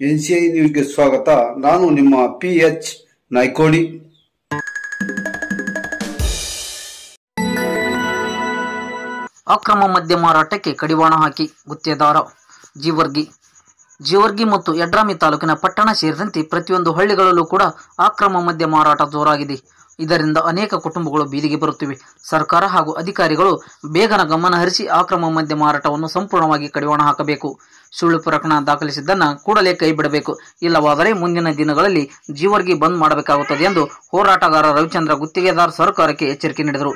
NCI ನ್ಯೂಸ್ಗೆ ಸ್ವಾಗತ. ನಾನು ನಿಮ್ಮ PH ನಾಯ್ಕೋಡಿ. ಅಕ್ರಮ ಮದ್ಯ ಮಾರಾಟಕ್ಕೆ ಕಡಿವಾಣ ಹಾಕಿ ಗುತ್ತೇದಾರ ಜೀವರ್ಗಿ ಮತ್ತು ಯಡ್ರಾಮಿ ತಾಲೂಕಿನ ಪಟ್ಟಣ ಸೇರಿದಂತೆ ಪ್ರತಿಯೊಂದು ಹಳ್ಳಿಗಳಲ್ಲೂ ಕೂಡ ಅಕ್ರಮ ಮದ್ಯ ಮಾರಾಟ ಜೋರಾಗಿದೆ. ಇದರಿಂದ ಅನೇಕ ಕುಟುಂಬಗಳು ಬೀದಿಗೆ ಬರುತ್ತಿವೆ. ಸರ್ಕಾರ ಹಾಗೂ ಅಧಿಕಾರಿಗಳು ಬೇಗನೆ ಗಮನ ಹರಿಸಿ ಅಕ್ರಮ ಮದ್ಯ ಮಾರಾಟವನ್ನು ಸಂಪೂರ್ಣವಾಗಿ ಕಡಿವಾಣ ಹಾಕಬೇಕು. ಸುಳ್ಳು ಪ್ರಕರಣ ದಾಖಲಿಸಿದ್ದನ್ನು ಕೂಡಲೇ ಕೈ ಬಿಡಬೇಕು. ಇಲ್ಲವಾದರೆ ಮುಂದಿನ ದಿನಗಳಲ್ಲಿ ಜೀವರ್ಗಿ ಬಂದ್ ಮಾಡಬೇಕಾಗುತ್ತದೆ ಎಂದು ಹೋರಾಟಗಾರ ರವಿಚಂದ್ರ ಗುತ್ತಿಗೆದಾರ್ ಸರ್ಕಾರಕ್ಕೆ ಎಚ್ಚರಿಕೆ ನೀಡಿದರು.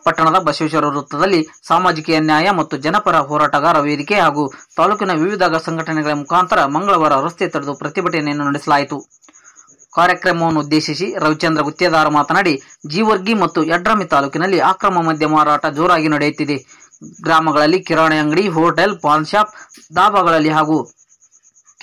ಪಟ್ಟಣದ ಬಸವೇಶ್ವರ ವೃತ್ತದಲ್ಲಿ ಸಾಮಾಜಿಕ ನ್ಯಾಯ ಮತ್ತು ಜನಪರ ಹೋರಾಟಗಾರ ವೇದಿಕೆ ಹಾಗೂ ತಾಲೂಕಿನ ವಿವಿಧ ಸಂಘಟನೆಗಳ ಮುಖಾಂತರ ಮಂಗಳವಾರ ರಸ್ತೆ ತಡೆದು ಪ್ರತಿಭಟನೆಯನ್ನು ನಡೆಸಲಾಯಿತು. ಕಾರ್ಯಕ್ರಮವನ್ನು ಉದ್ದೇಶಿಸಿ ರವಿಚಂದ್ರ ಗುತ್ತೇದಾರ್ ಮಾತನಾಡಿ, ಜೀವರ್ಗಿ ಮತ್ತು ಯಡ್ರಾಮಿ ತಾಲೂಕಿನಲ್ಲಿ ಅಕ್ರಮ ಮದ್ಯ ಮಾರಾಟ ಜೋರಾಗಿ ನಡೆಯುತ್ತಿದೆ. ಗ್ರಾಮಗಳಲ್ಲಿ ಕಿರಾಣಿ ಅಂಗಡಿ, ಹೋಟೆಲ್, ಪಾನ್ ಶಾಪ್, ದಾಬಾಗಳಲ್ಲಿ ಹಾಗೂ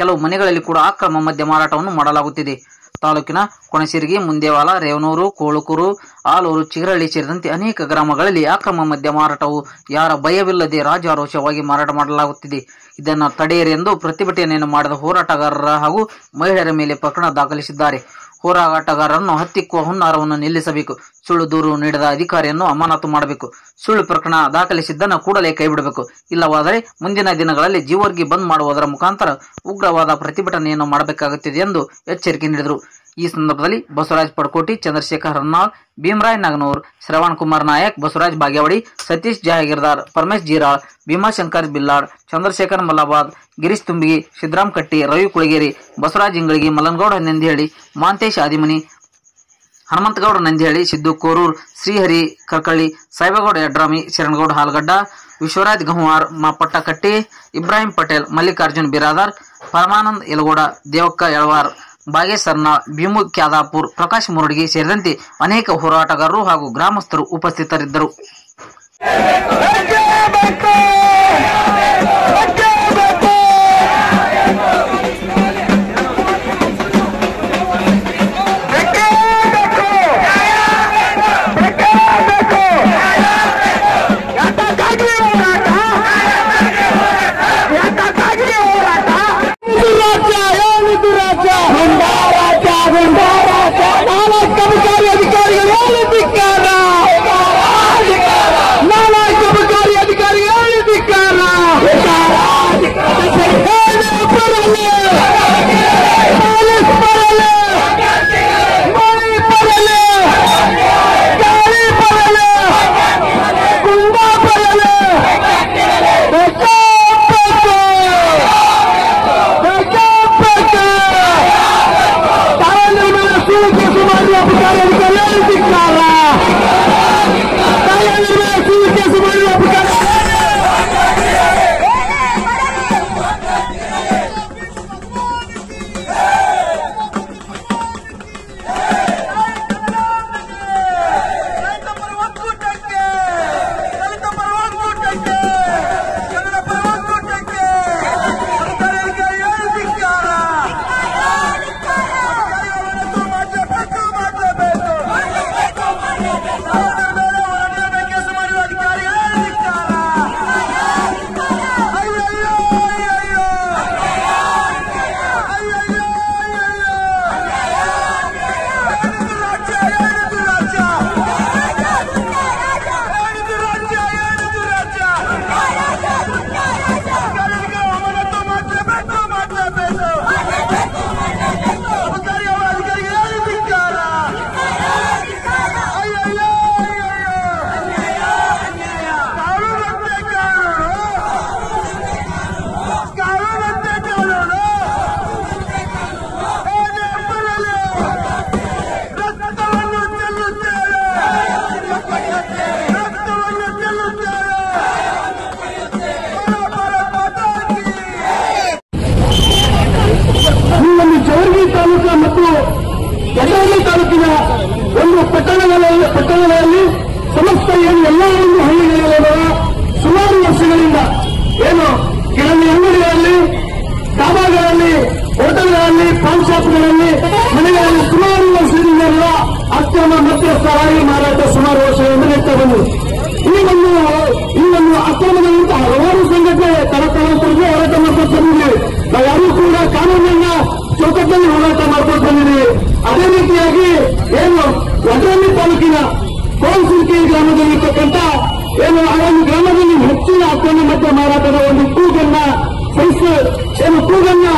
ಕೆಲವು ಮನೆಗಳಲ್ಲಿ ಕೂಡ ಅಕ್ರಮ ಮದ್ಯ ಮಾರಾಟವನ್ನು ಮಾಡಲಾಗುತ್ತಿದೆ. ತಾಲೂಕಿನ ಕೊಣಸಿರ್ಗಿ, ಮುಂದೇವಾಲ, ರೇವನೂರು, ಕೋಳುಕೂರು, ಆಲೂರು, ಚಿಗರಳ್ಳಿ ಸೇರಿದಂತೆ ಅನೇಕ ಗ್ರಾಮಗಳಲ್ಲಿ ಅಕ್ರಮ ಮದ್ಯ ಮಾರಾಟವು ಯಾರ ಭಯವಿಲ್ಲದೆ ರಾಜಾರೋಷವಾಗಿ ಮಾರಾಟ ಮಾಡಲಾಗುತ್ತಿದೆ. ಇದನ್ನು ತಡೆಯಿರಿ ಎಂದು ಪ್ರತಿಭಟನೆಯನ್ನು ಮಾಡಿದ ಹೋರಾಟಗಾರರ ಹಾಗೂ ಮಹಿಳೆಯರ ಮೇಲೆ ಪ್ರಕರಣ ದಾಖಲಿಸಿದ್ದಾರೆ. ಹೋರಾಟಗಾರರನ್ನು ಹತ್ತಿಕ್ಕುವ ಹುನ್ನಾರವನ್ನು ನಿಲ್ಲಿಸಬೇಕು. ಸುಳ್ಳು ದೂರು ನೀಡಿದ ಅಧಿಕಾರಿಯನ್ನು ಅಮಾನತು ಮಾಡಬೇಕು. ಸುಳ್ಳು ಪ್ರಕರಣ ದಾಖಲಿಸಿದ್ದನ್ನು ಕೂಡಲೇ ಕೈಬಿಡಬೇಕು. ಇಲ್ಲವಾದರೆ ಮುಂದಿನ ದಿನಗಳಲ್ಲಿ ಜೀವರ್ಗಿ ಬಂದ್ ಮಾಡುವುದರ ಮುಖಾಂತರ ಉಗ್ರವಾದ ಪ್ರತಿಭಟನೆಯನ್ನು ಮಾಡಬೇಕಾಗುತ್ತದೆ ಎಂದು ಎಚ್ಚರಿಕೆ ನೀಡಿದರು. ಈ ಸಂದರ್ಭದಲ್ಲಿ ಬಸವರಾಜ್ ಪಡ್ಕೋಟಿ, ಚಂದ್ರಶೇಖರ್ ಹರ್ನಾಳ್, ಭೀಮರಾಯ್ ನಾಗನೂರ್, ಶ್ರವಣ್ ಕುಮಾರ್ ನಾಯಕ್, ಬಸವರಾಜ್ ಬಾಗೇವಾಡಿ, ಸತೀಶ್ ಜಹಾಗೀರ್ದಾರ್, ಪರಮೇಶ್ ಜೀರಾಳ್, ಭೀಮಾಶಂಕರ್ ಬಿಲ್ಲಾಡ್, ಚಂದ್ರಶೇಖರ್ ಮಲ್ಲಾಬಾದ್, ಗಿರೀಶ್ ತುಂಬಿಗಿ, ಸಿದ್ದರಾಮ್ ಕಟ್ಟಿ, ರವಿ ಕುಳಗೇರಿ, ಬಸವರಾಜ್ ಇಂಗಳಗಿ, ಮಲ್ಲನಗೌಡ ನಂದಿಹಳ್ಳಿ, ಮಾಂತೇಶ್ ಆದಿಮನಿ, ಹನುಮಂತಗೌಡ ನಂದಿಹಳ್ಳಿ, ಸಿದ್ದು ಕೋರೂರ್, ಶ್ರೀಹರಿ ಕರ್ಕಳ್ಳಿ, ಸಾಹೇಬಗೌಡ ಯಡ್ರಾಮಿ, ಶರಣಗೌಡ ಹಾಲ್ಗಡ್ಡ, ವಿಶ್ವರಾಜ್ ಗಹುವಾರ್, ಪಟ್ಟಕಟ್ಟಿ, ಇಬ್ರಾಹಿಂ ಪಟೇಲ್, ಮಲ್ಲಿಕಾರ್ಜುನ್ ಬಿರಾದಾರ್, ಪರಮಾನಂದ್ ಯಲಗೋಡ, ದೇವಕ್ಕ ಯಳವಾರ್, ಬಾಗೇಶ್ ಸರ್ನಾಳ್, ಭೀಮು ಕ್ಯಾದಾಪುರ್, ಪ್ರಕಾಶ್ ಮುರಡಗಿ ಸೇರಿದಂತೆ ಅನೇಕ ಹೋರಾಟಗಾರರು ಹಾಗೂ ಗ್ರಾಮಸ್ಥರು ಉಪಸ್ಥಿತರಿದ್ದರು. ತಾಲೂಕಿನ ಒಂದು ಪಟ್ಟಣಗಳಲ್ಲಿ ಸಮಸ್ತ ಎಲ್ಲ ಒಂದು ಹಳ್ಳಿಗಳಿರುವ ಸುಮಾರು ವರ್ಷಗಳಿಂದ ಏನು ಕಿರಾಣಿ ಅಂಗಡಿಗಳಲ್ಲಿ, ಡಾಬಾಗಳಲ್ಲಿ, ಹೋಟೆಲ್ಗಳಲ್ಲಿ, ಪಾನ್ ಶಾಪ್ಗಳಲ್ಲಿ, ಮನೆಗಳಲ್ಲಿ ಸುಮಾರು ವರ್ಷದಿಂದ ಅಕ್ರಮ ಮಧ್ಯಸ್ಥರಾಗಿ ಮಾರಾಟ ಸುಮಾರು ವರ್ಷಗಳಿಂದ ನಡೀತಾ ಬಂದಿದೆ. ಈ ಒಂದು ಅಕ್ರಮದಂತಹ ಹಲವಾರು ಸಂಘಟನೆ ತಲಕಾಲಾಂತರಕ್ಕೆ ಹೋರಾಟ ಮಾಡ್ತಾ ಬಂದಿದ್ದೇವೆ. ನಾವು ಯಾರೂ ಕೂಡ ಕಾನೂನನ್ನ ಹಂತದಲ್ಲಿ ಹೋರಾಟ ಮಾಡ್ಕೊಂಡು ಬಂದಿದ್ದೀವಿ. ಅದೇ ರೀತಿಯಾಗಿ ಏನು ವಡ್ರಳ್ಳಿ ತಾಲೂಕಿನ ಕೋಲ್ಸಿರ್ಕಿ ಗ್ರಾಮದಲ್ಲಿರ್ತಕ್ಕಂಥ ಏನು ಆ ಒಂದು ಗ್ರಾಮದಲ್ಲಿ ಹೆಚ್ಚಿನ ಅಕ್ರಮ ಮದ್ಯ ಮಾರಾಟದ ಒಂದು ಕೂಗನ್ನ ಕೂಗನ್ನ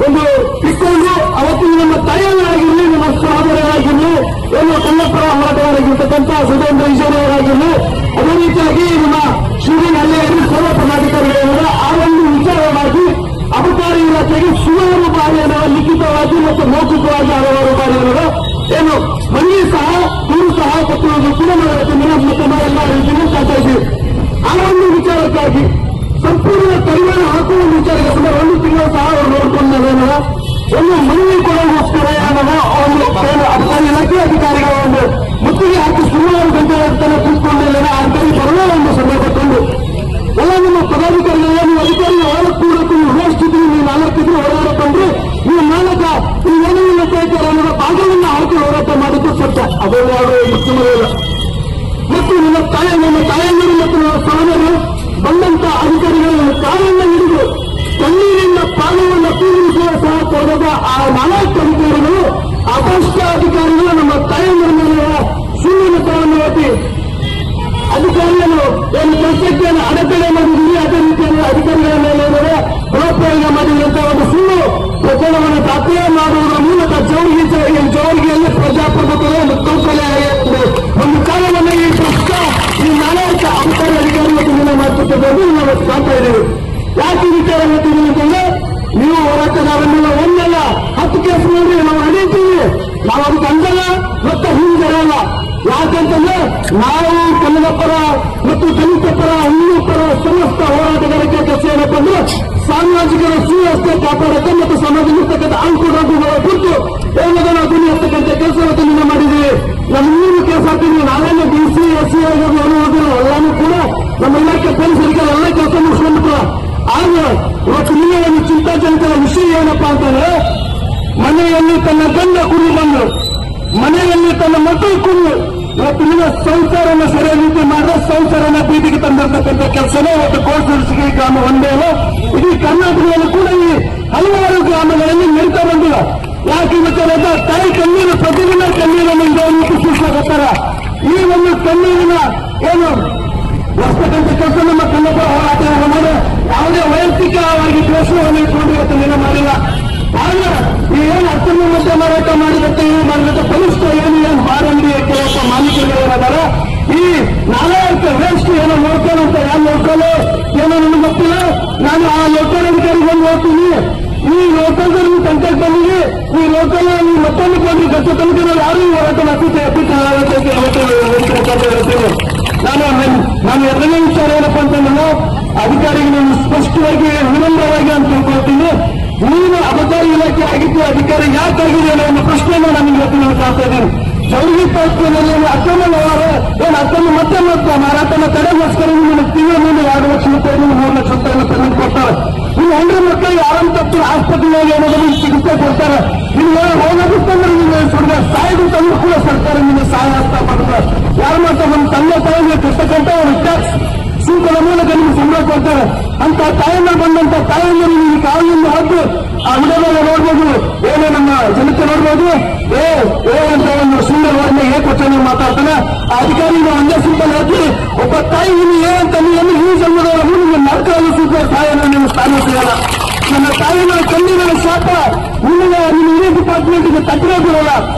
ಒಂದು ಇಟ್ಕೊಂಡು ಅವತ್ತಿನ ನಮ್ಮ ತಾಯಿಯವರಾಗಿರಲಿ, ನಮ್ಮ ಸಹೋದರರಾಗಿರಲಿ, ಏನು ಕನ್ನಪರ ಹೋರಾಟಗಾರರಾಗಿರ್ತಕ್ಕಂಥ ಸುಧೇಂದ್ರ ಈಶ್ವರವರಾಗಿರಲಿ, ಅದೇ ರೀತಿಯಾಗಿ ನಮ್ಮ ಶಿವನ್ ಅಲ್ಲಿಯಲ್ಲಿ ಸರ್ವ ಪದಾಧಿಕಾರಿಗಳ ಆ ಒಂದು ವಿಚಾರವಾಗಿ ಅಬಕಾರಿ ಇಲಾಖೆಗೆ ಸುಮಾರು ಬಾರಿಯನ್ನು ಲಿಖಿತವಾಗಿ ಮತ್ತು ಮೌಖಿಕವಾಗಿ ಹಲವಾರು ಬಾರಿಯನ್ನು ಏನು ಮನವಿ ಸಹ ದೂರು ಸಹ ಕೊಟ್ಟಿರುವುದು ಕೂಡ ಮತ್ತೆ ನಾವೆಲ್ಲ ರೀತಿಯಲ್ಲಿ ಕಾಣ್ತಾ ಇದ್ದೀವಿ. ಆ ಒಂದು ವಿಚಾರಕ್ಕಾಗಿ ಸಂಪೂರ್ಣ ಕಡಿವಾಣ ಹಾಕುವ ವಿಚಾರಕ್ಕೆ ಸುಮಾರು 1 ತಿಂಗಳು ಸಹ ಅವರು ನೋಡಿಕೊಂಡೇನೋ ಒಂದು ಮನವಿ ಕೊಡೋಗೋಸ್ಕರ ಒಂದು ಅಬಕಾರಿ ಇಲಾಖೆ ಅಧಿಕಾರಿಗಳ ಒಂದು ಮುತ್ತಿಗೆ ಹಾಕಿ ಸುಮಾರು ಗಂಟೆಗಳ ತನಕ ಕೂತ್ಕೊಂಡಿಲ್ಲ. ಆ ಕಡೆ ಬರುವ ಒಂದು ಸಂದರ್ಭ ತಂದು ಎಲ್ಲ ನಿಮ್ಮ ಪದಾಧಿಕಾರಿಗಳ ನೀವು ಅಧಿಕಾರಿ ಹೊರಡಕ್ಕೂಡಕ್ಕೂ ನೀವು ಹೋಗ್ತಿದ್ರಿ, ನೀವು 4 ಇದ್ರು ಹೊರಗಡೆ ಬಂದ್ರೆ ನೀವು ನಾಲ್ಕ ನೀವು ಏನೇನಿಲ್ಲ ಕೇಳ್ತಾರೆ ಅನ್ನೋ ಭಾಗವನ್ನು ಹಾಕಿ ಹೋರಾಟ ಮಾಡಿದ್ದು ಸತ್ಯ. ಅದನ್ನು ಯಾರು ಮುಖ್ಯಮಂತ್ರಿಲ್ಲ. ಮತ್ತು ನಿಮ್ಮ ತಾಯಂದಿರು ಮತ್ತು ನಿಮ್ಮ ಸಹೋದರರು ಬಂದಂತ ಅಧಿಕಾರಿಗಳನ್ನು ಕಾಲನ್ನು ಹಿಡಿದು ಕಣ್ಣೀರಿನ ಪಾಲವನ್ನು ಪೂರೈಸುವ ಸಹ ಕೊಡದ ಆ 4 ಅಧಿಕಾರಿಗಳು ಅಪಷ್ಟ ಅಧಿಕಾರಿಗಳು ನಮ್ಮ ತಾಯಂದಿರ ಮೇಲೆ ಸುಳ್ಳಿನ ಒತ್ತಿ ಅಧಿಕಾರಿಗಳು ಏನು ಕೆಲಸಕ್ಕೆ ಅಡೆತಡೆ ಮಾಡಿದ್ದೀವಿ, ಅದೇ ರೀತಿಯಲ್ಲಿ ಅಧಿಕಾರಿಗಳ ಮೇಲೆ ಬಲಪ್ರಯೋಗ ಮಾಡಿದಂತಹ ಒಂದು ಸುಳ್ಳು ಪ್ರಕರಣವನ್ನು ದಾಖಲೆ ಮಾಡುವುದರ ಮೂಲಕ ಜವರಿಗೆಯಲ್ಲಿ ಪ್ರಜಾಪ್ರಭುತ್ವದ ಒಂದು ಕೌಶಲ್ಯ ಒಂದು ಕಾಲವನ್ನು ಈ ಪ್ರಶ್ನ ಈ 4 ಅಬಕಾರಿ ಅಧಿಕಾರಿಗಳು ಮಾಡ್ತಿದ್ದದ್ದು ನಾವು ಕಾಣ್ತಾ ಇದ್ದೇವೆ. ಯಾಕೆ ವಿಚಾರ ಹೇಳ್ತೀವಿ ಅಂತಂದ್ರೆ ನೀವು ಹೋರಾಟಗಾರನ್ನೆಲ್ಲ ಒಂದಲ್ಲ 10 ಕೇಸ್ ಮಾಡಿ ನಾವು ನಡೆಯುತ್ತೀವಿ. ನಾವು ಅದಕ್ಕೆ ಅಂದಲ್ಲ ಮತ್ತು ಹಿಂದಿರಲ್ಲ. ಯಾಕಂತಂದ್ರೆ ನಾವು ಕನ್ನಡ ಪರ ಮತ್ತು ದಲಿತ ಪರ, ಹಿಂದೂ ಪರ ಸಮಸ್ತ ಹೋರಾಟಗಾರಕ್ಕೆ ಕೆಲಸ ಏನಪ್ಪ ಅಂದ್ರೆ ಸಾಮಾಜಿಕ ಸುವ್ಯವಸ್ಥೆ ಕಾಪಾಡುತ್ತೆ ಮತ್ತು ಸಮಾಜದಲ್ಲಿರ್ತಕ್ಕಂಥ ಅಂಕುಡೊಂಕುಗಳ ಕುರಿತು ಏನದನ್ನು ಧ್ವನಿರ್ತಕ್ಕಂಥ ಕೆಲಸವನ್ನು ನೀವು ಮಾಡಿದ್ದೀವಿ. ನಮ್ಮ 3 ಕೇಸ್ ಹಾಕ್ತೀವಿ. ನಾವೆಲ್ಲ BC SC ಅನ್ನೋದಿಲ್ಲ, ಎಲ್ಲಾನು ಕೂಡ ನಮ್ಮ ಇಲಾಖೆ ಪೊಲೀಸರಿಗೆ ಎಲ್ಲ ಕೆಲಸ ಮುಗಿಸ್ಕೊಂಡ್ಬಿಟ್ರ. ಆದ್ರೆ ಇವತ್ತು ನಿಮಗೆ ಒಂದು ಚಿಂತಾಜನಕದ ವಿಷಯ ಏನಪ್ಪಾ ಅಂತಂದ್ರೆ ಮನೆಯಲ್ಲಿ ತನ್ನ ಗಂಡ ಕುಡಿ ಬಂದು ಮನೆಯಲ್ಲಿ ತನ್ನ ಮಕ್ಕಳು ಕುಡಿ ಇವತ್ತು ನಿಮ್ಮ ಸಂಸಾರನ ಸರಿಯ ರೀತಿ ಮಾಡಿದ್ರೆ ಸಂಸಾರನ ಬೀದಿಗೆ ತಂದಿರತಕ್ಕಂಥ ಕೆಲಸನೇ ಇವತ್ತು ಕೋಲ್ಸಿರ್ಕಿ ಗ್ರಾಮ ಒಂದೇ ಅಲ್ಲ, ಇಡೀ ಕರ್ನಾಟಕದಲ್ಲಿ ಕೂಡ ಈ ಹಲವಾರು ಗ್ರಾಮಗಳಲ್ಲಿ ನಡೀತಾ ಬಂದಿಲ್ಲ. ಯಾಕೆ ಗೊತ್ತಾಗ ತಾಯಿ ಕಣ್ಣೀರು ಪ್ರತಿದಿನ ಕಣ್ಣೀರನ್ನು ಸೂಚಿಸ್ಲಾಗತ್ತಾರ. ಈ ಒಂದು ಕಣ್ಣೀರಿನ ಏನು ಬರ್ತಕ್ಕಂಥ ಕೆಲಸ ನಮ್ಮ ಕನ್ನಡ ಹೋರಾಟ ಮಾಡಿ ಯಾವುದೇ ವೈಯಕ್ತಿಕವಾಗಿ ದ್ವೇಷವನ್ನು ಇಟ್ಕೊಂಡು ಇವತ್ತು ನಿರ್ಣಯ ಮಾಡಿಲ್ಲ. ಆದ್ರೆ ಈ ಏನು ಅಕ್ರಮ ಮದ್ಯ ಮಾರಾಟ ಮಾಡಿದಂತೆ ಕನಿಷ್ಠ ಏನು ಬಾರಂಗಿ ಕೆಲವೊಬ್ಬ ಮಾಲೀಕರು ಏನಾದಾರ ಈ 4 ವೇಸ್ಟ್ ಏನೋ ನೋಡ್ಕೊಳ್ಳೋಂತ ಯಾರು ನೋಡ್ಕೊಳ್ಳೋ ಏನೋ ನನಗೆ ಗೊತ್ತಿಲ್ಲ. ನಾನು ಆ ಲೋಕಲ್ ಅಧಿಕಾರಿಗಳು ನೋಡ್ತೀನಿ. ಈ ಲೋಕಲ್ಗಳು ಕಂಟೆಕ್ಟ್ ಬಂದಿದೆ. ಈ ಲೋಕಲ್ ಮತ್ತೊಂದು ಕೊಂಡ್ರಿ ಗಚ್ಚ ತನಕ ಯಾರು ಹೋರಾಟ ನಾನು 2ನೇ ವಿಚಾರ ಏನಪ್ಪಾ ಅಂತಂದ್ರೆ ಅಧಿಕಾರಿಗಳನ್ನು ಸ್ಪಷ್ಟವಾಗಿ ವಿನಮ್ರವಾಗಿ ಅಂತ ತಿಳ್ಕೊಳ್ತೀನಿ. ನೀನು ಅಬಕಾರಿ ಇಲಾಖೆ ಆಗಿದ್ದು ಅಧಿಕಾರಿ ಯಾಕೆ ಆಗಿದೆ ಅನ್ನೋ ಒಂದು ಪ್ರಶ್ನೆಯನ್ನು ನಾನು ಇವತ್ತು ನೀವು ಕಾಣ್ತಾ ಇದ್ದೀನಿ. ಜವರಿಗೆ ತಾಲೂಕಿನಲ್ಲಿ ಅಕ್ರಮ ವ್ಯವಹಾರ ಏನು ಅಕ್ರಮ ಮತ್ತೆ ಮಾರಾಟನ ತಡೆಗೋಸ್ಕರ ನಿಮಗೆ ತಿಂಗಳ ಮೇಲೆ 2 ಲಕ್ಷ ರೂಪಾಯಿ 3 ಲಕ್ಷ ರೂಪಾಯಿಯನ್ನು ಪೇಮೆಂಟ್ ಕೊಡ್ತಾರೆ. ನೀವು 100 ಮಕ್ಕಳಿಗೆ ಆರಾಮ್ ತಪ್ಪು ಆಸ್ಪತ್ರೆಯಲ್ಲಿ ಏನಾದರೂ ಚಿಕಿತ್ಸೆ ಕೊಡ್ತಾರೆ. ನೀವು ಹೋಗೋದಕ್ಕಂದ್ರೆ ನೀವು ಸುಡಿದ ಸಾಯಿಗೂ ತಂದು ಕೂಡ ಸರ್ಕಾರ ನಿಮಗೆ ಸಹಾಯ ಹಸ್ತ ಮಾಡ್ತಾರೆ. ಯಾರು ಮಾಡ್ತಾರೆ? ನಮ್ಮ ತಂದೆ ತಾಯಿಗೆ ಕಟ್ಟತಕ್ಕಂಥ ಒಂದು ಟ್ಯಾಕ್ಸ್ ಸುಂಕದ ಮೂಲಕ ನಿಮ್ಗೆ ಸಂಬಳ ಕೊಡ್ತಾರೆ. ಅಂತ ತಾಯಿಯಿಂದ ಬಂದಂತ ತಾಯಿಯಿಂದ ನೀವು ಕಾಲಿನಿಂದ ಹೊತ್ತು ಆ ವಿಡಿಯೋದಲ್ಲಿ ನೋಡ್ಬೋದು. ಏನೋ ನಮ್ಮ ಜನತೆ ನೋಡ್ಬೋದು. ಅಂತ ಒಂದು ಸುಂದರವಾಗಿ ಏಕವಚನ ಮಾತಾಡ್ತಾನೆ ಆ ಅಧಿಕಾರಿಗಳು ಒಂದೇ ಸಿಂಪಲ್ ಹಾಕಿ ಒಬ್ಬ ತಾಯಿ ನೀವು ಏನಂತ ನೀವು ಈ ಜನ್ಮದವರು ನಿಮಗೆ ನರಕದಲ್ಲಿ ಸಿಕ್ಕ ತಾಯಿಯನ್ನು ನೀವು ಸ್ಥಾನ ಸಿಗಲ್ಲ. ನನ್ನ ತಾಯಿನ ಕಣ್ಣಿನ ಶಾಪ ನಿಮಗೆ ನಿಮ್ಮ ಇಡೀ ಡಿಪಾರ್ಟ್ಮೆಂಟ್ಗೆ ತಟ್ಟರೆ ಬಿಡಲ್ಲ.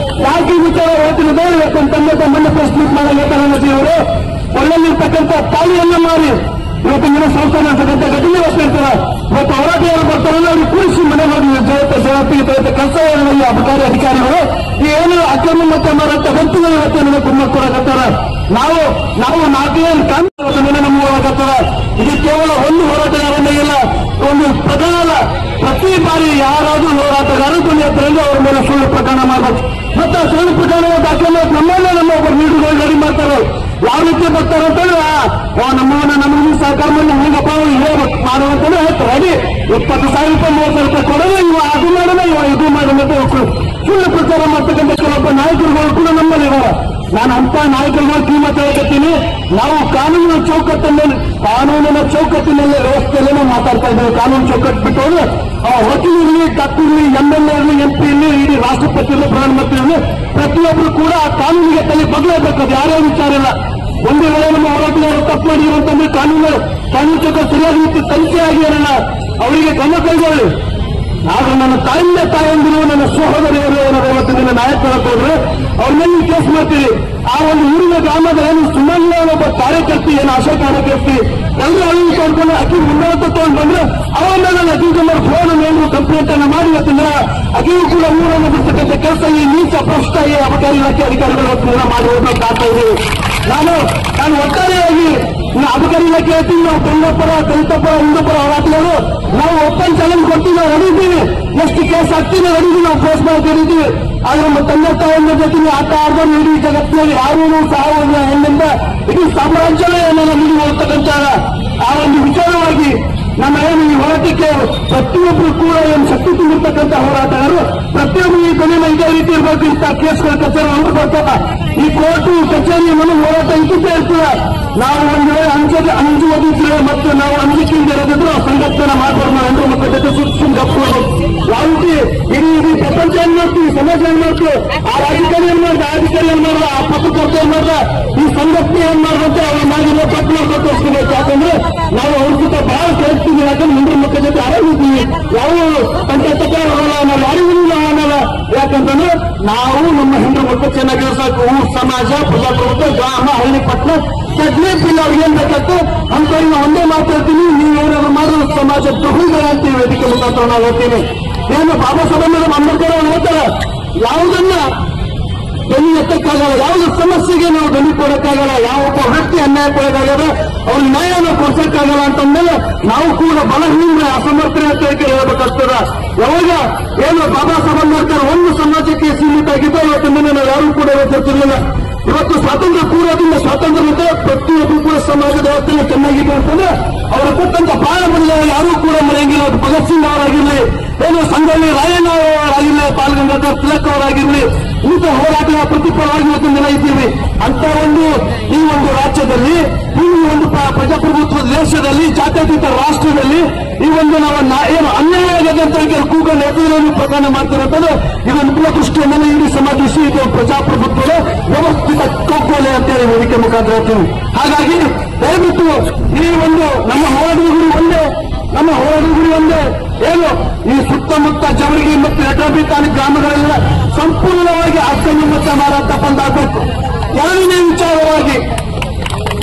ಯಾಕೆ ಈ ವಿಚಾರ ಹೇಳ್ತಿರೋದು ಇವತ್ತು ತಂದೆ ಮೊನ್ನೆ ಪ್ರೆಸ್ ಮೀಟ್ ಮಾಡಲು ಅವರು ಒಳ್ಳೆಲ್ಲಿರ್ತಕ್ಕಂಥ ತಾಯಿಯನ್ನ ಮಾರಿ ಇವತ್ತು ನಿಮ್ಮ ಸಂಸ್ಥಾನ ಅಂತಕ್ಕಂಥ ಘಟನೆ ಬರ್ತಿರ್ತಾರೆ. ಇವತ್ತು ಹೋರಾಟಗಾರರು ಬರ್ತಾರಲ್ಲ ಅವ್ರಿಗೆ ಕೂರಿಸಿ ಮನೆ ಹೋಗಿ ಜವಾಬ್ದಾರಿ ಕೆಲಸ ಈ ಅಬಕಾರಿ ಅಧಿಕಾರಿಗಳು ಈ ಏನು ಅಕ್ರಮ ಮತ್ತೆ ಮಾರಾಟ ವ್ಯಕ್ತಿಗಳು ಇವತ್ತು ಕುಟುಂಬ ಕೊಡಕತ್ತಾರ. ನಾವು 4 ಕಾನೂನು ನಮ್ಮ ಹೋಗತ್ತಾರ. ಇದು ಕೇವಲ ಒಂದು ಹೋರಾಟಗಾರನೇ ಇಲ್ಲ, ಒಂದು ಪ್ರಧಾನ ಪ್ರತಿ ಬಾರಿ ಯಾರಾದ್ರೂ ಹೋರಾಟಗಾರರು ಧ್ವನಿಯತ್ತರಲ್ಲಿ ಅವರ ಮೇಲೆ ಸುಳ್ಳು ಪ್ರಕರಣ ಮಾಡಬೇಕು. ಮತ್ತೆ ಸುಳ್ಳು ಪ್ರಕರಣ ದಾಖಲೆ ನಮ್ಮಲ್ಲೇ ನಮ್ಮ ಒಬ್ಬರು ನೀಡುಗಳು ರೆಡಿ ಮಾಡ್ತಾರೆ. ಯಾವ ರೀತಿ ಬರ್ತಾರೆ ಅಂತಂದ್ರೆ ನಮ್ಮವನ್ನ ನಮಗೆ ಸಹಕಾರ ಮಾಡಿ ಹಂಗಪ್ಪ ಹೇಳ್ಬೇಕು ಮಾಡುವಂತಾನೆ ರೆಡಿ 20,000 ರೂಪಾಯಿ 30,000 ರೂಪಾಯಿ ಕೊಡೋದು ಇವ ಅದು ಮಾಡೋಣ ಇವ ಇದು ಮಾಡೋಣ ಸುಳ್ಳು ಪ್ರಚಾರ ಮಾಡ್ತಕ್ಕಂಥ ಕೆಲವೊಬ್ಬ ನಾಯಕರುಗಳು ಕೂಡ ನಮ್ಮಲ್ಲಿ ಇದ್ದಾರೆ. ನಾನು ಅಂತ ನಾಯಕರುಗಳು ಕಿಮ್ಮತ್ ಹೇಳ್ತೀನಿ. ನಾವು ಕಾನೂನಿನ ಚೌಕಟ್ಟನ್ನು ಕಾನೂನಿನ ಚೌಕಟ್ಟಿನಲ್ಲಿ ವ್ಯವಸ್ಥೆಯಲ್ಲೇ ನಾವು ಮಾತಾಡ್ತಾ ಇದ್ದೇವೆ. ಕಾನೂನು ಚೌಕಟ್ಟು ಬಿಟ್ಟು ವಕೀಲ ಇರಲಿ, ಡಾಕ್ಟರ್ ಇರಲಿ, MLA ಇರಲಿ, MP ಇರಲಿ, ಇಡೀ ರಾಷ್ಟ್ರಪತಿ ಇರಲಿ, ಪ್ರಧಾನಮಂತ್ರಿ ಇರಲಿ, ಪ್ರತಿಯೊಬ್ಬರು ಕೂಡ ಆ ಕಾನೂನಿಗೆ ತಲೆ ಬದಲಾಗಬೇಕು. ಅದು ಯಾರೇ ವಿಚಾರ ಇಲ್ಲ. ಒಂದು ವೇಳೆ ನಮ್ಮ ಹೋರಾಟಗಾರರು ತಪ್ಪು ಮಾಡಿರುವಂತಂದ್ರೆ ಕಾನೂನು ಚೌಕಟ್ಟು ಸರಿಯಾದ ರೀತಿ ತನಿಖೆ ಆಗಿರಲ್ಲ, ಅವರಿಗೆ ಕ್ರಮ ಕೈಗೊಳ್ಳಿ. ಆದ್ರೆ ನನ್ನ ತಾಯಂದಿರು, ನನ್ನ ಸಹೋದರಿಯರು ಏನಾದ್ರು ಇವತ್ತಿನ ನಾಯಕರ ಹೋದ್ರೆ ಅವ್ರ ಮೇಲೆ ಕೇಸ್ ಮಾಡ್ತೀವಿ. ಆ ಒಂದು ಊರಿನ ಗ್ರಾಮದ ಏನು ಸುಮಲ್ಲ ಒಬ್ಬ ಕಾರ್ಯಕರ್ತಿ, ಏನು ಆಶಾ ಕಾರ್ಯಕರ್ತಿ ಎಲ್ಲರೂ ಅಳಿವು ತಗೊಂಡ್ಕೊಂಡು ಅಕ್ಕಿ ಉನ್ನತ ತಗೊಂಡು ಬಂದ್ರೆ ಅವರ ಮೇಲೆ ಅಖಿಲ್ ಫೋನ್ ಮೇಲೆ ಕಂಪ್ಲೇಂಟ್ ಅನ್ನ ಮಾಡಿ ಇವತ್ತಿನ ಅಕ್ಕಿಯೂ ಕೂಡ ಊರನ್ನು ಬಿಡ್ತಕ್ಕಂಥ ಕೆಲಸ ಈ ನೀಚ ಭ್ರಷ್ಟ ಅಬಕಾರಿ ಇಲಾಖೆ ಅಧಿಕಾರಿಗಳು ಇವತ್ತಿನ ಮಾಡಿ ಹೋಗ್ಬೇಕಾಗ್ತಾ ಇದ್ದೀವಿ. ನಾನು ಒಟ್ಟಾರೆಯಾಗಿ ಅಬಕಾರಿ ಇಲಾಖೆ ಹೇಳ್ತೀನಿ, ನಾವು ಕನ್ನಡಪರ, ದಲಿತಪರ, ಹಿಂದೂಪರ ಹೋರಾಟಗಾರರು ನಾವು ಓಪನ್ ಚಾಲೆಂಜ್ ಕೊಡ್ತೀವಿ, ನಾವು ಹೊಡಿದ್ದೀವಿ. ಎಷ್ಟು ಕೇಸ್ ಆಗ್ತೀವಿ ಹೊಡಿದೀವಿ, ನಾವು ಫೋರ್ಸ್ ಮಾಡಿ ಹೊಡಿದ್ದೀವಿ. ಆದ್ರೆ ನಮ್ಮ ತಂದೆ ತಾಯಿಯ ಜೊತೆಗೆ ಆಟ ಆಡೋದು ಇಡೀ ಜಗತ್ತಿನಲ್ಲಿ ಯಾರೂ ಸಹ ಹೆಣ್ಣಿಂದ ಇಡೀ ಸಾಮ್ರಾಜ್ಯವೇ ಏನನ್ನ ಮುಗಿದತಕ್ಕಂಥ ಆ ಒಂದು ವಿಚಾರವಾಗಿ ನಮ್ಮ ಏನು ಈ ಹೋರಾಟಕ್ಕೆ ಪ್ರತಿಯೊಬ್ಬರು ಕೂಡ ಏನು ಶಕ್ತಿ ತುಂಬಿರ್ತಕ್ಕಂಥ ಹೋರಾಟಗಾರರು ಪ್ರತಿಯೊಬ್ಬರು ಈ ಕೊನೆಯ ಇದೇ ರೀತಿ ಇರಬೇಕು. ಇಂಥ ಕೇಸ್ಗಳ ಕಚೇರಿ ಹೊರಟು ಬರ್ತಾರ, ಈ ಕೋರ್ಟು ಕಚೇರಿ ಮನೆ ಹೋರಾಟ ಇಂತಿದ್ದೇ ಇರ್ತದ. ನಾವು ಒಂದು ವೇಳೆ ಅಂಜುವುದಿದ್ರೆ ಮತ್ತು ನಾವು ಅಂಜಿಕೆಯಿಂದ ಇರೋದಿದ್ರು ಸಂಘಟನೆ ಮಾಡಬಾರ್ದು. ನಾವು ಎಲ್ಲರೂ ಮಕ್ಕಳ ಜೊತೆ ಸುತ್ತ ಗಪ್ಪು ಯಾವ ರೀತಿ ಇಡೀ ಪ್ರಪಂಚ ಏನ್ ಮಾಡ್ತೀವಿ, ಸಮಾಜ ಏನ್ ಮಾಡ್ತೀವಿ, ಆ ರಾಜಕಾರಣ ಏನ್ ಮಾಡ್ದ, ಆ ಅಧಿಕಾರಿ ಏನ್ ಮಾಡ್ದ, ಆ ಪತ್ರಕರ್ತ ಏನ್ ಮಾಡ್ದ, ಈ ಸಂಘಟನೆ ಏನ್ ಮಾಡ್ದಂತೆ ಅವ್ರ ಮಾಡಿರೋ ತಪ್ಪು ತೋರಿಸ್ಬೇಕು. ಯಾಕಂದ್ರೆ ನಾವು ಅವ್ರ ಜೊತೆ ಬಹಳ ಕೇಳ್ತೀವಿ. ಯಾಕಂದ್ರೆ ಹಿಂದೂ ಮಕ್ಕಳ ಜೊತೆ ಆರಾಮಿದ್ದೀವಿ, ಯಾವ ಪಂಚಾಯತ್ ನಾವು ಯಾರಿಗೂ ಅನ್ನಲ್ಲ. ಯಾಕಂತಂದ್ರೆ ನಾವು ನಮ್ಮ ಹಿಂದೂ ಮಕ್ಕಳು ಚೆನ್ನಾಗಿರ್ಬೇಕು. ಊರ್ ಸಮಾಜ, ಪ್ರಜಾಪ್ರಭುತ್ವ, ಗ್ರಾಮ, ಹಳ್ಳಿ, ಪಟ್ಟಣ ಸೆಗ್ಮೆಂಟ್ ಇಲ್ಲ. ಅವ್ರಿಗೆ ಏನ್ ಬೇಕಂತ ಅಂತ ಒಂದೇ ಮಾತಾಡ್ತೀನಿ, ನೀವು ಏನಾದ್ರು ಮಾಡೋದು ಸಮಾಜ ದ್ರೋಹಿಗಳ ಅಂತೀವಿ. ವೇದಿಕೆ ಮುಖಾಂತರ ನಾವು ಹೇಳ್ತೀನಿ. ಏನು ಬಾಬಾ ಸಾಹೇಬ್ ಅಂಬೇಡ್ಕರ್ ಅವರು ಹೇಳ್ತಾರೆ, ಯಾವುದನ್ನ ಧ್ವನಿ ಎತ್ತಕ್ಕಾಗಲ್ಲ, ಯಾವುದೇ ಸಮಸ್ಯೆಗೆ ನಾವು ಧ್ವನಿ ಕೊಡಕ್ಕಾಗಲ್ಲ, ಯಾವೊಬ್ಬ ವ್ಯಕ್ತಿ ಅನ್ಯಾಯಕ್ಕೊಳಗಾಗಲ್ಲ, ಅವ್ರ ನ್ಯಾಯನ ಕೊಡ್ಸಕ್ಕಾಗಲ್ಲ ಅಂತಂದ್ಮೇಲೆ ನಾವು ಕೂಡ ಬಲಹೀನ ಅಸಮರ್ಥನೆ ಅಂತ ಹೇಳ್ಬೇಕಾಗ್ತದ. ಯಾವಾಗ ಏನು ಬಾಬಾ ಸಾಹೇಬ್ ಅಂಬೇಡ್ಕರ್ ಒಂದು ಸಮಾಜಕ್ಕೆ ಸೀಮಿತ ಆಗಿದ್ದು, ಇವತ್ತಿನ ದಿನ ನಾವು ಯಾರು ಕೂಡ ಗೊತ್ತಿರಲಿಲ್ಲ. ಇವತ್ತು ಸ್ವಾತಂತ್ರ್ಯ ಕೂಡೋದ್ರಿಂದ ಸ್ವಾತಂತ್ರ್ಯತೆ ಪ್ರತಿಯೊಬ್ಬರು ಕೂಡ ಸಮಾಜದ ವ್ಯವಸ್ಥೆ ಚೆನ್ನಾಗಿದೆ ಅಂತಂದ್ರೆ ಅವರ ಕೊಟ್ಟಂತ ಪ್ರಾಣ ಬದಲ ಯಾರೂ ಕೂಡ ಮರೆಯಂಗಿಲ್ಲ. ಭಗತ್ ಸಿಂಗ್ ಅವರಾಗಿರ್ಲಿ, ಏನು ಸಂಗೊಳ್ಳಿ ರಾಯಣ್ಣ ಅವರಾಗಿರ್ಲಿ, ಬಾಲಗಂಗಾಧರ್ ತಿಲಕ್ ಅವರಾಗಿರ್ಲಿ, ಇಂಥ ಹೋರಾಟಗಳ ಪ್ರತಿಫಲವಾಗಿ ಇವತ್ತಿನ ದಿನ ಇದ್ದೀವಿ. ಅಂತ ಈ ಒಂದು ರಾಜ್ಯದಲ್ಲಿ, ಈ ಒಂದು ಪ್ರಜಾಪ್ರಭುತ್ವದ ದೇಶದಲ್ಲಿ, ಜಾತ್ಯತೀತ ರಾಷ್ಟ್ರದಲ್ಲಿ ಈ ಒಂದು ನಾವು ಏನು ಅನ್ಯಾಯ ಆಗಿದೆ ಅಂತ ಕೂಗನ್ನು ಎದುರು ಪ್ರಕರಣ ಮಾಡ್ತಿರೋದು ಇದೊಂದು ಕುಲದೃಷ್ಟಿಯ ಮೇಲೆ ಇಡೀ ಸಮಾಜ ಇದು ಪ್ರಜಾಪ್ರಭುತ್ವದ ವ್ಯವಸ್ಥಿತ ಕಗ್ಗೊಲೆ ಅಂತೇಳಿ ವೇದಿಕೆ ಮುಖಾಂತರ ಹೇಳ್ತೀವಿ. ಹಾಗಾಗಿ ದಯವಿಟ್ಟು ಈ ಒಂದು ನಮ್ಮ ಹೋರಾಟದ ಗುರಿ ಒಂದೇ ಏನು ಈ ಸುತ್ತಮುತ್ತ ಜವರಿಗೆ ಮತ್ತು ಎಟಬಿ ತಾಲೂಕು ಗ್ರಾಮಗಳೆಲ್ಲ ಸಂಪೂರ್ಣವಾಗಿ ಅಕ್ರಮ ಮತ್ತು ಮಾರಾಟ ಬಂದಾಗಬೇಕು. ಎರಡನೇ ವಿಚಾರವಾಗಿ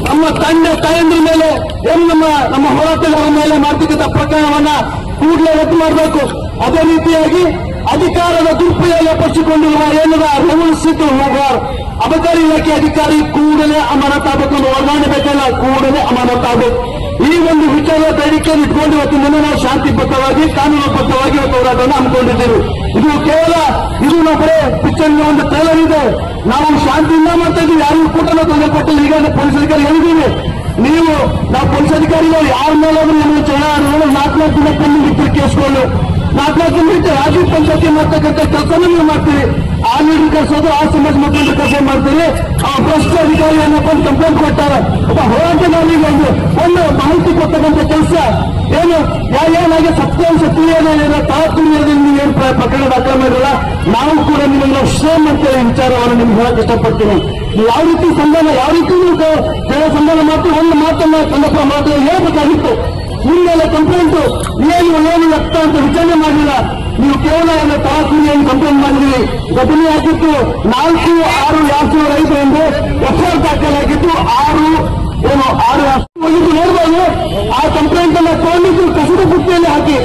ನಮ್ಮ ತಂದೆ ತಾಯಂದ್ರ ಮೇಲೆ ಏನು ನಮ್ಮ ಹೋರಾಟಗಾರರ ಮೇಲೆ ಮಾಡ್ತಕ್ಕಂಥ ಪ್ರಕರಣವನ್ನ ಕೂಡಲೇ ರದ್ದು ಮಾಡಬೇಕು. ಅದೇ ರೀತಿಯಾಗಿ ಅಧಿಕಾರದ ದುರುಪಯೋಗ ಪಡಿಸಿಕೊಂಡಿರುವ ಏನದ ರೆವಲ್ಯೂಷನ್ ಹೋಗುವಾರ ಅಬಕಾರಿ ಇಲಾಖೆ ಅಧಿಕಾರಿ ಕೂಡಲೇ ಅಮಾನತಾಗಬೇಕು, ವರ್ಗಾವಣೆ ಬೇಕಲ್ಲ, ಕೂಡಲೇ ಅಮಾನತಾಗಬೇಕು. ಈ ಒಂದು ವಿಚಾರ ಬೇಡಿಕೆಯನ್ನು ಇಟ್ಕೊಂಡು ಇವತ್ತಿನ ನಾವು ಶಾಂತಿಬದ್ಧವಾಗಿ ಕಾನೂನುಬದ್ಧವಾಗಿ ಹೋರಾಟವನ್ನು ಹಮ್ಮಿಕೊಂಡಿದ್ದೇವೆ. ಇದು ಕೇವಲ ನಾವು ಬರೇ ಪಿಕ್ಚರ್ ಒಂದು ಟ್ರೈಲರ್ ಇದೆ. ನಾವು ಶಾಂತಿಯಿಂದ ಮಾಡ್ತಾ ಇದ್ದೀವಿ, ಯಾರಿಗೂ ಕೂಡ ತೊಂದರೆ ಕೊಟ್ಟಿಲ್ಲ. ಈಗ ಪೊಲೀಸ್ ಅಧಿಕಾರಿ ಹೇಳಿದ್ದೀವಿ, ನಾವು ಪೊಲೀಸ್ ಅಧಿಕಾರಿಗಳು ಯಾರ ಮೇಲಾದ್ರೂ ನಮಗೆ ಚೆನ್ನಾಗಿ 4 ದಿನ ಪೆಂಡಿಂಗ್ ಕೇಸ್ಗಳು 4 ದಿನ ಇಟ್ಟು ರಾಜೀವ್ ಪಂಚಾಯತಿ ಮಾಡ್ತಕ್ಕಂಥ ಕೆಲಸನ ನೀವು ಮಾಡ್ತೀವಿ. ಆ ನೀರು ಕಳಿಸೋದು, ಆ ಸಮಾಜ ಮುಖಂಡರ ಕೆಲಸ ಮಾಡ್ತೀವಿ. ಆ ಭ್ರಷ್ಟ ಅಧಿಕಾರಿ ಏನಪ್ಪ ಕಂಪ್ಲೇಂಟ್ ಕೊಟ್ಟಾರೆ, ಒಬ್ಬ ಹೋರಾಟಗಾರರಿಗೆ ಒಂದು ಮಾಹಿತಿ ಕೊಡ್ತಕ್ಕಂಥ ಕೆಲಸ ಏನು ಏನಾಗಿ ಸತ್ಯಾಂಶ ತಿಳಿಯೋದೇನಿಲ್ಲ, ತಾತ್ಪರ್ಯದಲ್ಲಿ ನೀವೇನು ಪ್ರಕರಣ ದಾಖಲೆ ಮಾಡಿರಲ್ಲ. ನಾವು ಕೂಡ ನಿಮಗೆ ಶ್ರೇಮ್ ಅಂತೇಳಿ ವಿಚಾರವನ್ನು ನಿಮ್ಗೆ ಹೇಳಕ್ ಇಷ್ಟಪಡ್ತೀನಿ. ಯಾವ ರೀತಿ ಸಂಧಾನ, ಯಾವ ರೀತಿ ಜನ ಸಂಧಾನ ಮಾಡ್ತೀವಿ, ಒಂದು ಮಾತನ್ನ ಸಂದರ್ಭ ಮಾತ್ರ ಹೇಳ್ಬೇಕಾಗಿತ್ತು. ನಿಮ್ಮೆಲ್ಲ ಕಂಪ್ಲೇಂಟು ಏನು ವ್ಯಕ್ತ ಅಂತ ವಿಚಾರಣೆ ಮಾಡಲಿಲ್ಲ. ನೀವು ಕೇವಲ ತರಾಸರಿಯನ್ನು ಕಂಪ್ಲೇಂಟ್ ಮಾಡಿದ್ರಿ. ಘಟನೆ ಆಗಿತ್ತು 4/6/2005 ಎಂದು ಎಫ್ಐಆರ್ ದಾಖಲಾಗಿದ್ದು 6 ಹೋಗಿದ್ದು ನೋಡ್ಬೋದು. ಆ ಕಂಪ್ಲೇಂಟ್ ಅನ್ನ ತಗೊಂಡಿದ್ದು ಕಸದ ಬುಟ್ಟಿಯಲ್ಲಿ ಹಾಕಿ,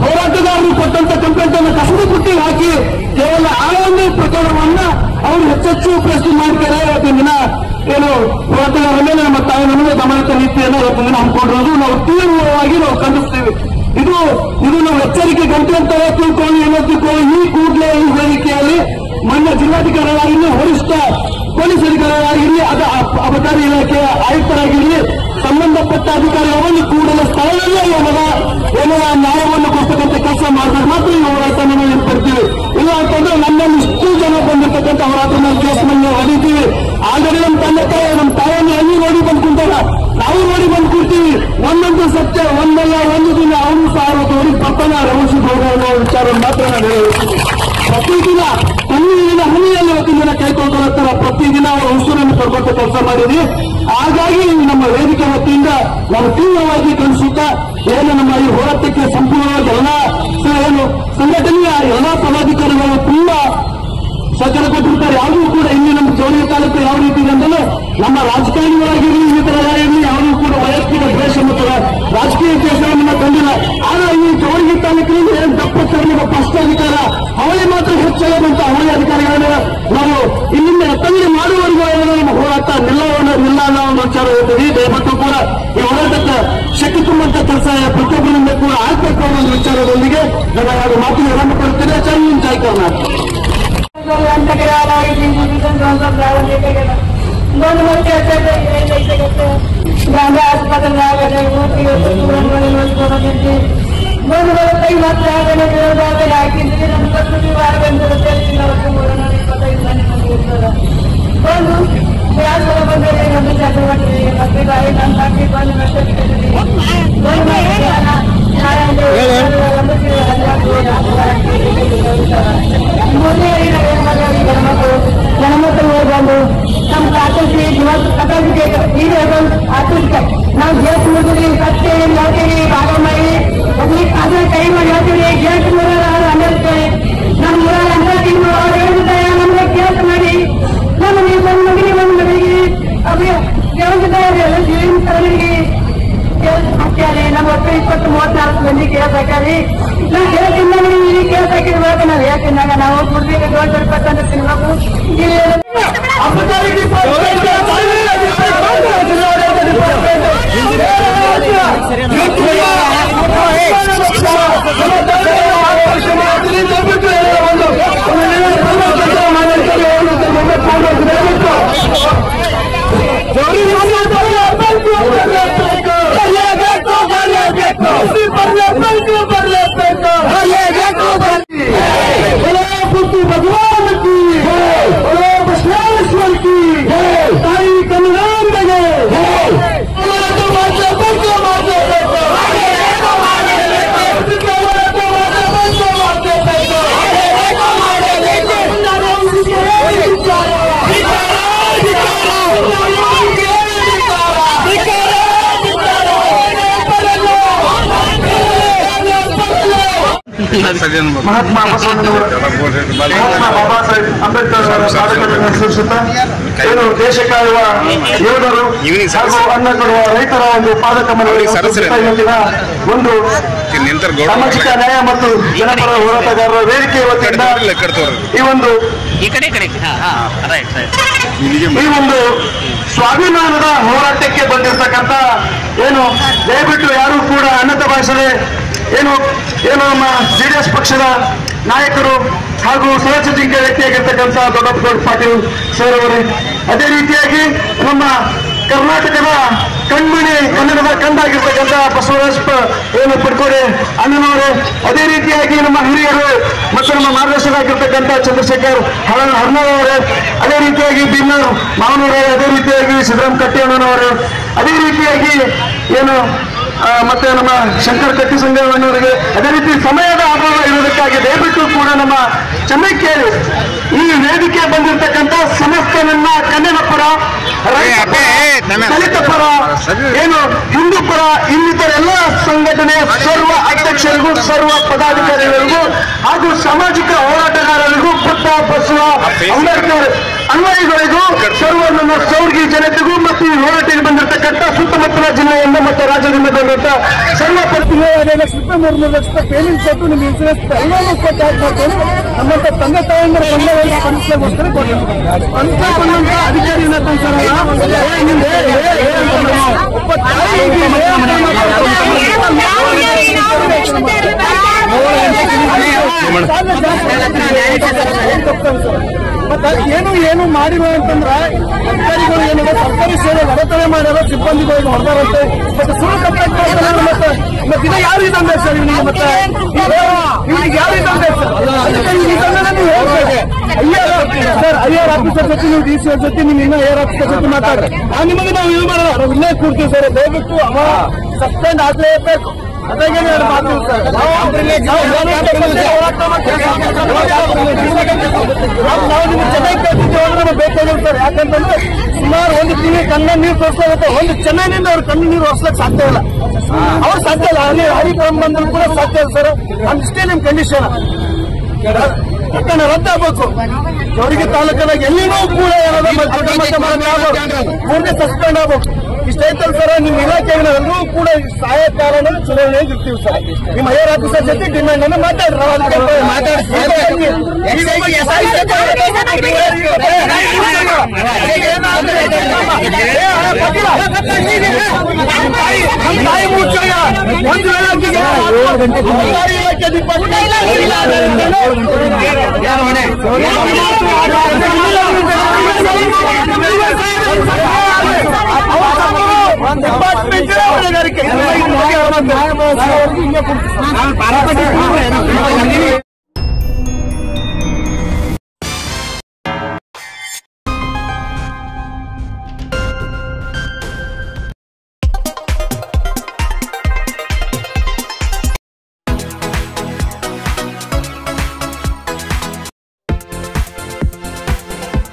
ಹೋರಾಟಗಾರರು ಕೊಟ್ಟಂತ ಕಂಪ್ಲೇಂಟ್ ಅನ್ನು ಕಸದ ಬುಟ್ಟಿಗೆ ಹಾಕಿ ಕೇವಲ ಆ ಒಂದು ಪ್ರಕರಣವನ್ನ ಅವರು ಹೆಚ್ಚೆಚ್ಚು ಪ್ರಶ್ನೆ ಮಾಡ್ತಾರೆ. ಇವತ್ತಿನ ದಿನ ಹೋರಾಟಗಾರರ ಮೇಲೆ ನಮ್ಮ ತಾಯಿ ನಮಗೆ ಗಮನಿತ ನೀತಿಯನ್ನು ಇವತ್ತಿನ ದಿನ ಹಮ್ಮಿಕೊಂಡಿರೋದು ನಾವು ತೀವ್ರವಾಗಿ ನಾವು ಖಂಡಿಸ್ತೀವಿ. ಇದು ನಾವು ಎಚ್ಚರಿಕೆ ಗಂಟೆ ಅಂತ ತಿಳ್ಕೊಂಡು ಈ ಕೂಡಲೇ ಈ ವೇದಿಕೆಯಲ್ಲಿ ಮಾನ್ಯ ಜಿಲ್ಲಾಧಿಕಾರಿಗಳಾಗಿರಲಿ, ವರಿಷ್ಠ ಪೊಲೀಸ್ ಅಧಿಕಾರಿಗಳಾಗಿರಲಿ, ಅಬಕಾರಿ ಇಲಾಖೆಯ ಆಯುಕ್ತರಾಗಿರಲಿ, ಸಂಬಂಧಪಟ್ಟ ಅಧಿಕಾರಿಗಳನ್ನು ಕೂಡಲೇ ಸ್ಥಳದಲ್ಲೇ ಏನರ ನ್ಯಾಯವನ್ನು ಕೊಡ್ತಕ್ಕಂಥ ಕೆಲಸ ಮಾಡಿದ್ರೆ ಮಾತ್ರ ಈ ಹೋರಾಟವನ್ನು ಹಿಂಪಡ್ತೀವಿ. ಇಲ್ಲ ಅಂತಂದ್ರೆ ನಮ್ಮಲ್ಲಿ ಇಷ್ಟು ಜನ ಬಂದಿರ್ತಕ್ಕಂಥ ಹೋರಾಟ ಕೇಸ್ ಮೇಲೆ ಹೊಡಿತೀವಿ. ಆಲ್ರೆಡಿ ನಮ್ಮ ತಾಯಿಯನ್ನು ಅಲ್ಲಿ ನೋಡಿ ಬಂದ್ಕೊಂಡಾಗ ನಾವು ನೋಡಿ ಬಂದು ಕೂರ್ತೀವಿ. ಒಂದೊಂದು ಸತ್ಯ ಒಂದಲ್ಲ ಒಂದು ದಿನ ಅವನು ಸಹ ಅವ್ರಿಗೆ ಪಪ್ಪನ ರಮಸಿ ಹೋಗೋ ವಿಚಾರ ಮಾತ್ರ ನಾನು ಹೇಳ್ತೀನಿ. ಪ್ರತಿದಿನ ಕಣ್ಣಿನ ಹನಿಯಲ್ಲಿ ಅವತ್ತಿನ ದಿನ ಕೈಕೊಂಡು ಹೋಗ್ತಾರ. ಪ್ರತಿದಿನ ಅವರು ಉಸಿರನ್ನು ಕೊಡ್ಕೊಟ್ಟು ಕೆಲಸ ಮಾಡಿದ್ವಿ. ಹಾಗಾಗಿ ನಮ್ಮ ವೇದಿಕೆ ವತಿಯಿಂದ ನಾವು ತೀವ್ರವಾಗಿ ಕಳಿಸುತ್ತಾ ಏನು ನಮ್ಮ ಈ ಹೋರಾಟಕ್ಕೆ ಸಂಪೂರ್ಣವಾಗಿ ಏನು ಸಂಘಟನೆಯ ಎಲ್ಲಾ ಪದಾಧಿಕಾರಿಗಳು ತುಂಬಾ ಸಹಕಾರ ಕೊಟ್ಟಿರ್ತಾರೆ. ಯಾವುದೂ ಕೂಡ ಇಲ್ಲಿ ನಮ್ಮ ಚೌಡಗಿ ತಾಲೂಕು ಯಾವ ರೀತಿ ಇದೆ ಅಂದ್ರೆ ನಮ್ಮ ರಾಜಕಾರಣಿಗಳಾಗಿರಲಿ ಇನ್ನಿತರರಾಗಿರಲಿ ಯಾವುದೂ ಕೂಡ ವೈಯಕ್ತಿಕ ದ್ವೇಷ ಮತ್ತು ರಾಜಕೀಯ ದ್ವೇಷವನ್ನು ಕಂಡಿಲ್ಲ. ಆದರೆ ಈ ಚೌಡಗಿ ತಾಲೂಕಿನಲ್ಲಿ ಏನು ತಪ್ಪಿನ ಭ್ರಷ್ಟಾಧಿಕಾರ ಅವಳಿ ಮಾತ್ರ ಹೆಚ್ಚಾಗದಂತ ಅವಳಿ ಅಧಿಕಾರಿಗಳನ್ನ ನಾವು ಇಲ್ಲಿಂದ ಎತ್ತಂಗಡಿ ಮಾಡುವವರೆಗೂ ನಮ್ಮ ಹೋರಾಟ ನಿಲ್ಲ ಅನ್ನೋ ಒಂದು ವಿಚಾರ ಇರ್ತದೆ. ದಯವಿಟ್ಟು ಕೂಡ ಈ ಹೋರಾಟಕ್ಕೆ ಶಕ್ತಿ ತುಂಬಂತ ಕೆಲಸ ಪ್ರತಿಯೊಬ್ಬರಿಂದ ಕೂಡ ಆಗ್ಬೇಕು ಅನ್ನೋ ಒಂದು ವಿಚಾರದೊಂದಿಗೆ ನಾನು ಎರಡು ಮಾತಿಗೆ ವಿರಾಮ ಕೊಡುತ್ತೇನೆ. ಚಂದ ಚಾಯ್ಕೋಣ ನಮ್ಮ ಆತಂಕ ನಾವು ಗೇಟ್ ಮುಗಿದ್ರಿ ಕಟ್ಟೆ ಹೇಳ್ತೀವಿ ಭಾಗ ಮಾಡಿ ಅದ್ರ ಕೈ ಮಾಡಿ ಹೇಳ್ತೀವಿ. ಗೇಟ್ ಅನ್ನಿರುತ್ತೆ ನಮ್ಮ ಊರಲ್ಲಿ ಅಂತ ತಿಂಗಳು ಅವ್ರು ಹೇಳ್ತಾರೆ ನಮ್ಗೆ ಕೇಸ್ ಮಾಡಿ ನಮಗೆ ಒಂದು ಮನೆಗೆ ಅದು ಹೇಳ್ತಿದ್ದಾರೆ ಜೀವನ ತವರಿಗೆ ಕೇಸ್ ಹಾಕ್ಯಾರೆ. ನಮ್ಮ ಒಟ್ಟು 20-34 ಮಂದಿ ಕೇಸ್ ಹಾಕ್ಯಾರಿ. ನಾವು ಕೇಸಿಂದ ಈ ಕೇಸ್ ಹಾಕಿರುವಾಗ ನಾವು ಹೇಳ್ತಿದ್ದಾಗ ನಾವು ದುಡ್ಡಿಗೆ $200 ತಿನ್ಬೇಕು. भगवान की बसवेश्वर की ताई कल्याण ಮಹಾತ್ಮ ಬಾಬಾ ಸಾಹೇಬ್ ಅಂಬೇಡ್ಕರ್ ಏನು ದೇಶ ಕಾಯುವ ಯೋಧರು ಹಾಗೂ ಅನ್ನ ಕೊಡುವ ರೈತರ ಒಂದು ಪಾದಕಮಲಗಳ ಒಂದು ಸಾಮಾಜಿಕ ನ್ಯಾಯ ಮತ್ತು ಜನಪರ ಹೋರಾಟಗಾರರ ವೇದಿಕೆ ವತಿಯಿಂದ ಈ ಒಂದು ಸ್ವಾಭಿಮಾನದ ಹೋರಾಟಕ್ಕೆ ಬಂದಿರತಕ್ಕಂಥ ಏನು ದಯವಿಟ್ಟು ಯಾರು ಕೂಡ ಅನ್ನತ ಭಾಷೆ ಏನು ನಮ್ಮ ಜೆಡಿಎಸ್ ಪಕ್ಷದ ನಾಯಕರು ಹಾಗೂ ಸಹಜ ಜಿಂಕೆ ವ್ಯಕ್ತಿಯಾಗಿರ್ತಕ್ಕಂಥ ದೊಡ್ಡಪ್ಪಗೌಡ ಪಾಟೀಲ್ ಸರ್ ಅವರೇ, ಅದೇ ರೀತಿಯಾಗಿ ನಮ್ಮ ಕರ್ನಾಟಕದ ಕಣ್ಮಣಿ ಕನ್ನಡದ ಕಂಡಾಗಿರ್ತಕ್ಕಂಥ ಬಸವರಾಜ ಏನು ಪಡ್ಕೋಡೆ ಅಣ್ಣನವರೇ, ಅದೇ ರೀತಿಯಾಗಿ ನಮ್ಮ ಹಿರಿಯರು ಮತ್ತು ನಮ್ಮ ಮಾರ್ಗದರ್ಶಕರಾಗಿರ್ತಕ್ಕಂಥ ಚಂದ್ರಶೇಖರ್ ಹರ್ನವರೇ, ಅದೇ ರೀತಿಯಾಗಿ ಬಿನ್ನರ್ ಮಾವನವರೇ, ಅದೇ ರೀತಿಯಾಗಿ ಸಿದ್ದರಾಮ ಕಟ್ಟಿ ಅಣ್ಣನವರೇ, ಅದೇ ರೀತಿಯಾಗಿ ಏನು ಮತ್ತೆ ನಮ್ಮ ಶಂಕರ್ ಕಟ್ಟಿ ಸಂಘವನ್ನವರಿಗೆ, ಅದೇ ರೀತಿ ಸಮಯದ ಅಭಾವ ಇರುವುದಕ್ಕಾಗಿ ದಯವಿಟ್ಟು ಕೂಡ ನಮ್ಮ ಕೇಳಿ ಈ ವೇದಿಕೆ ಬಂದಿರತಕ್ಕಂಥ ಸಮಸ್ತ ನನ್ನ ಕನ್ನಡ ಪರ, ದಲಿತ ಪರ, ಏನು ಹಿಂದೂ ಪರ, ಇನ್ನಿತರ ಎಲ್ಲ ಸಂಘಟನೆಯ ಸರ್ವ ಅಧ್ಯಕ್ಷರಿಗೂ ಸರ್ವ ಪದಾಧಿಕಾರಿಗಳಿಗೂ ಹಾಗೂ ಸಾಮಾಜಿಕ ಹೋರಾಟಗಾರರಿಗೂ ಬುದ್ಧ ಬಸವ ಅಂಬೇಡ್ಕರ್ ಅನ್ವಯಿಗಳಿಗೂ ಸರ್ವ ನನ್ನ ಸೌರ್ಗಿ ಜನತೆಗೂ ಮತ್ತು ಈ ಹೋರಾಟಕ್ಕೆ ಬಂದಿರತಕ್ಕಂಥ ಸುತ್ತಮುತ್ತಲ ಜಿಲ್ಲೆಯಿಂದ ಮತ್ತು ರಾಜ್ಯದಿಂದ ಬಂದಂತ ಸರ್ವ ₹2 ಲಕ್ಷ ಪೇಮೆಂಟ್ ಕೊಟ್ಟು ನಿಮ್ಮ ಇನ್ಸೂರೆನ್ಸ್ ಎಲ್ಲವೂ ಕೊಟ್ಟು ಹಾಕ್ಬೇಕು. ನಮ್ಮಂತ ತಂದೆ ತಾಯಿಯಿಂದ ಸಮಸ್ಯೆಗೋಸ್ಕರ ಕೊಟ್ಟಿರ್ತಾರೆ ಅಧಿಕಾರಿನ ಮತ್ತೆ ಏನು ಮಾಡಿರೋ ಅಂತಂದ್ರ ಅಧಿಕಾರಿಗಳು ಏನಿದೆ ಸರ್ಕಾರಿ ಸೇವೆ ಅಡೆತಡೆ ಮಾಡ್ಯಾರ, ಸಿಬ್ಬಂದಿಗಳಿಗೆ ಹೊರದಾರಂತೆ ಮತ್ತೆ ಸುಳ್ಳು ಕಂಪ್ಲೇಂಟ್ ಮತ್ತೆ ಇದ ಯಾವ ಇದಂದೆ ಸರ್ ಇವನಿಗೆ ಮತ್ತೆ ಇವನಿಗೆ ಯಾವ ಇದಂದೆ ಸರ್ ಅದಕ್ಕೆ ಈ ನೀವು ಹೇಳ್ಬೇಕು ಸರ್ ಐಆರ್ ಆಫೀಸರ್ ಜೊತೆ ನೀವು ಡಿ ಸಿ ಅವ್ರ ಜೊತೆ ನೀವು ಇನ್ನೂ ಐಆರ್ ಆಫೀಸರ್ ಜೊತೆ ಮಾತಾಡ್ರಿ ನಿಮಗೆ ನಾವು ಇದು ಮಾಡೋಣ ನಾವು ಇಲ್ಲೇ ಕೂಡ್ತೀವಿ ಸರ್ ದಯವಿಟ್ಟು ಅವ ಸಸ್ಪೆಂಡ್ ಆಗಲೇಬೇಕು ಅದಾಗೆ ಮಾತು ಸರ್ ನಾವು ನಿಮ್ಗೆ ಚೆನ್ನಾಗಿ ಕೇಳ್ತಿದ್ದೀವಿ ಅಂದ್ರೆ ನಾವು ಬೇಕಾಗಿಲ್ಲ ಸರ್ ಯಾಕಂತಂದ್ರೆ ಸುಮಾರು ಒಂದು ತಿಂಗಳು ಕಣ್ಣ ನೀರು ತೋರಿಸ್ಲಾಗುತ್ತೆ ಒಂದು ಚೆನ್ನೈನಿಂದ ಅವ್ರ ಕಣ್ಣು ನೀರು ಹೊರ್ಸ್ಲಕ್ ಸಾಧ್ಯ ಇಲ್ಲ ಅವ್ರು ಸಾಧ್ಯ ಇಲ್ಲ ಹರಿಕ್ರಮ ಬಂದ್ರು ಕೂಡ ಸಾಧ್ಯ ಇಲ್ಲ ಸರ್ ಅಷ್ಟೇ ನಿಮ್ ಕಂಡೀಷನ್ ಪ್ರಕರಣ ರದ್ದಾಗಬೇಕು ಅವರಿಗೆ ತಾಲೂಕಿನಾಗ ಎಲ್ಲಿನೂ ಕೂಡ ಮೂರನೇ ಸಸ್ಪೆಂಡ್ ಆಗ್ಬೇಕು ಇಷ್ಟೈತಲ್ಲ ಸರ್ ನಿಮ್ಮ ಇಲಾಖೆಗೆ ಎಲ್ಲರೂ ಕೂಡ ಸಹಾಯ ಕಾರಣ ಚುನಾವಣೆ ಇರ್ತೀವಿ ಸರ್ ನಿಮ್ಮ ಐಆರ್ ಆಫೀಸರ್ ಜೊತೆ ಡಿಮ್ಯಾಂಡ್ ಅನ್ನು ತಾಯಿ ಮುಚ್ಚಯ್ಯ ಒಂದು ಇಲಾಖೆ ಡಿಪಾರ್ಟ್ಮೆಂಟ್